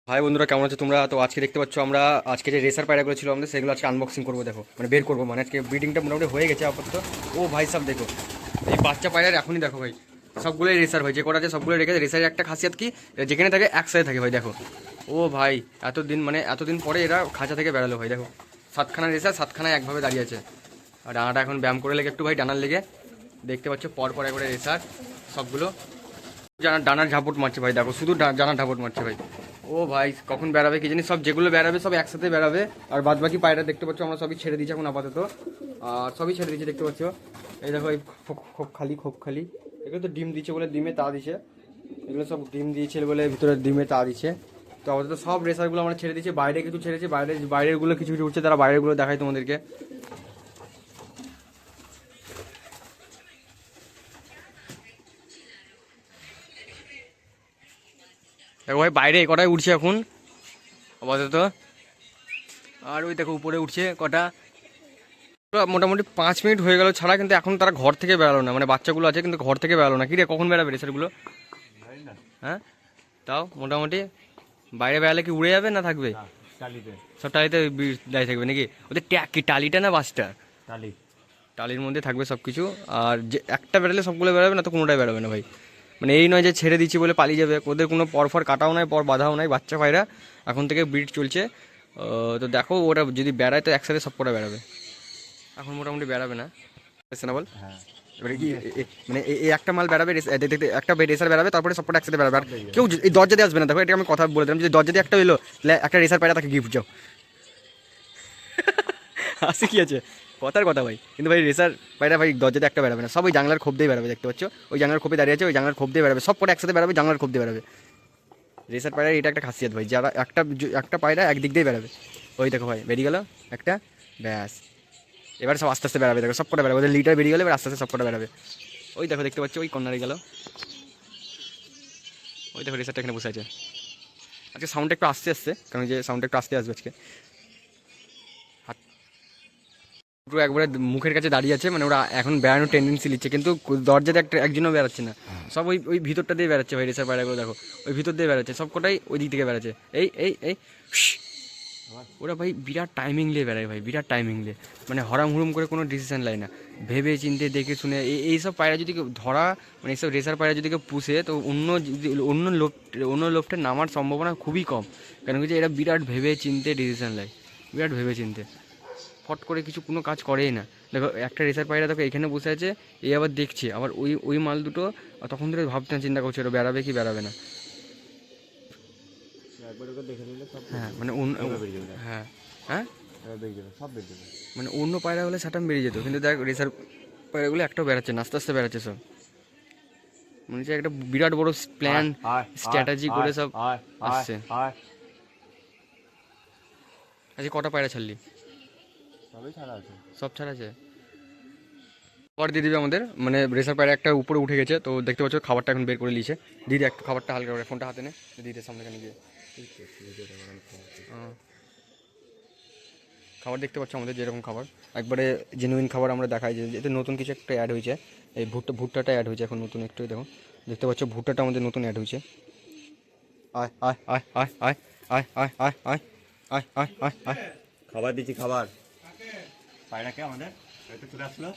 High বন্ধুরা, কেমন আছো তোমরা? তো আজকে দেখতে পাচ্ছ আমরা আজকে যে রেসার পায়রাগুলো ছিল আমাদের, সেগুলো আজকে আনবক্সিং করবো। দেখো মানে বের করবো, মানে আজকে ব্রিডিংটা মোটামুটি হয়ে গেছে আপাতত। ও ভাই সব দেখো, এই বাচ্চা পায়রার এখনই দেখো ভাই, সবগুলোই রেসার ভাই, যে কটা আছে সবগুলো রেখেছে। রেসারের একটা খাসিয়াত কি, যেখানে থাকে একসাথে থাকে ভাই। দেখো ও ভাই, এতদিন পরে এরা খাঁচা থেকে বেরালো ভাই। দেখো 7খানা রেসার, 7খানায় একভাবে দাঁড়িয়ে আছে। আর ডানাটা এখন ব্যায়াম করে লেগে একটু ভাই, ডানার লেগে দেখতে পাচ্ছ পর পর একবারে রেসার সবগুলো ডানার ঝাপট মারছে ভাই। দেখো শুধু ডানার ঝাপট মারছে ভাই। ও ভাই কখন বেরাবে কি জানি, সব যেগুলো বেরাবে সব একসাথে বেরাবে। আর বাদ বাকি পায়রা দেখতে পাচ্ছ আমরা সবই ছেড়ে দিচ্ছি এখন আপাতত। আর সবই ছেড়ে দিচ্ছি দেখতে পাচ্ছ। এই দেখো এই খোপ খালি এগুলো তো ডিম দিচ্ছে বলে ডিমে তা দিছে। এগুলো সব ডিম দিয়েছে বলে ভিতরে ডিমে তা দিচ্ছে। তো আপাতত সব রেসারগুলো আমরা ছেড়ে দিচ্ছি। বাইরে কিছু ছেড়েছি, বাইরেরগুলো কিছু কিছু উঠছে, তারা বাইরেরগুলো দেখাই তোমাদেরকে। দেখো ভাই বাইরে কটাই উঠছে এখন আপাতত। আর ওই দেখো উপরে উঠছে কটা। মোটামুটি 5 মিনিট হয়ে গেল ছাড়া, কিন্তু এখন তারা ঘর থেকে বেরালো না। মানে বাচ্চাগুলো আছে কিন্তু ঘর থেকে বেরালো না। কি রে, কখন বেরাবে রেসারগুলো? হ্যাঁ তাও মোটামুটি বাইরে বেরালে কি উড়ে যাবে না থাকবে? সব টালিতে দাঁড়িয়ে থাকবে নাকি? ওদের কি টালিটা না বাসটা? টালির মধ্যে থাকবে সব কিছু। আর যে একটা বেরালে সবগুলো বেরাবে না, তো কোনোটাই বেরাবে না ভাই। মানে এই নয় যে ছেড়ে দিচ্ছি বলে পালিয়ে যাবে। ওদের কোনো পরফর কাটাও নাই, পর বাধাও নাই। বাচ্চা পায়রা এখন থেকে ব্রিড চলছে। তো দেখো ওরা যদি বেড়ায় তো একসাথে সব কটা বেরাবে। এখন মোটামুটি বেরাবে না, না বল? এবারে কি মানে এই একটা মাল বেরাবে, একটা রেসার বেরাবে, তারপরে সবটা একসাথে বেরাবে। আর কেউ এই দরজা দিয়ে আসবে না। দেখো এটা আমি কথা বলে দিলাম, যদি দরজা দিয়ে একটা এলো, একটা রেসার পায়রা তাকে গিফট যাও। আসে কি আছে, কথার কথা ভাই। কিন্তু ভাই রেসার পায়রা ভাই দরজাতে একটা বেরাবে না, সব ওই জানলার খোপ দিয়ে বেরাবে। দেখতে পাচ্ছ ওই জানলার খোপে দাঁড়িয়ে আছে, ওই জানলার খোপ দিয়ে বেরাবে। সব কটা একসাথে বেরাবে, জানলার খোপ দিয়ে বেরাবে। রেসার পায়রা এটা একটা খাসিয়াত ভাই, যারা একটা পায়রা একদিক দিয়ে বেরাবে। ওই দেখো ভাই বেরিয়ে গেল একটা, ব্যাস। এবার সব আস্তে আস্তে বেরাবে। দেখো সব কটা বেরাবে, ওদের লিটার বেরিয়ে গেলে এবার আস্তে আস্তে সব কটা বেরাবে। ওই দেখো দেখতে পাচ্ছ ওই কর্নারে গেল। ওই দেখো রেসারটা এখানে বসে আছে। আজকে সাউন্ডটা একটু আস্তে আসছে, কারণ যে সাউন্ডটা একটু আস্তে আসবে আজকে। হাত পুরো একবারে মুখের কাছে দাঁড়িয়ে আছে, মানে ওরা এখন বেড়ানোর টেন্ডেন্সি নিচ্ছে, কিন্তু দরজাতে একজনও বেড়াচ্ছে না। সব ওই ওই ভিতরটা দিয়ে বেড়াচ্ছে ভাই। রেসার পায়রাগুলো দেখো ওই ভিতর দিয়ে বেড়াচ্ছে, সব কটাই ওই দিক থেকে বেড়াচ্ছে। এই এই এই ওরা ভাই বিরাট টাইমিং নিয়ে বেড়ায় ভাই, বিরাট টাইমিং নিয়ে। মানে হরাম হুড়ুম করে কোনো ডিসিশন নেয় না, ভেবে চিন্তে দেখে শুনে। এইসব পায়রা যদি কেউ ধরা, মানে এইসব রেসার পায়রা যদি কেউ পুষে, তো অন্য লোকটা নামার সম্ভাবনা খুবই কম। কেন কি যে এরা বিরাট ভেবে চিনতে ডিসিশন নেয়, বিরাট ভেবে চিনতে। ফট করে কিছু কোনো কাজ করেই না। দেখো একটা রেসার পায়রা দেখো এখানে বসে আছে, এই আবার দেখছে, আবার ওই ওই মাল দুটো তখন ধরে ভাবতে চিন্তা করছে ওরা বেরাবে কি বেরাবে না। হ্যাঁ মানে হ্যাঁ হ্যাঁ মানে অন্য পায়রা হলে সাটাম বেরিয়ে যেত, কিন্তু দেখ রেসার পায়রাগুলো একটাও বেড়াচ্ছে না, আস্তে আস্তে বেড়াচ্ছে সব। মনে হচ্ছে একটা বিরাট বড় প্ল্যান স্ট্র্যাটেজি করে সব আসছে। আজকে কটা পায়রা ছাড়লি? সব ছাড়া আছে। খাবার দিয়ে দিবে আমাদের, মানে রেসার পায়রা একটা উপরে উঠে গেছে, তো দেখতে পাচ্ছ খাবারটা এখন বের করে নিয়েছে। দিদি একটু খাবারটা হালকা করে, ফোনটা হাতে নে, দিদির সামনে কেন গিয়ে খাবার দেখতে পাচ্ছ আমাদের যেরকম খাবার, একবারে জেনুইন খাবার আমরা দেখাই। যে এতে নতুন কিছু একটা অ্যাড হয়েছে, এই ভুট্টাটা অ্যাড হয়েছে এখন নতুন একটু। দেখো দেখতে পাচ্ছ ভুট্টাটা আমাদের নতুন অ্যাড হয়েছে। আয় আয় আয় আয় আয় আয় আয় আয় আয় আয় আয় আয় আয় খাবার দিচ্ছি, খাবার পায়রাকে আমাদের চলে আসলো।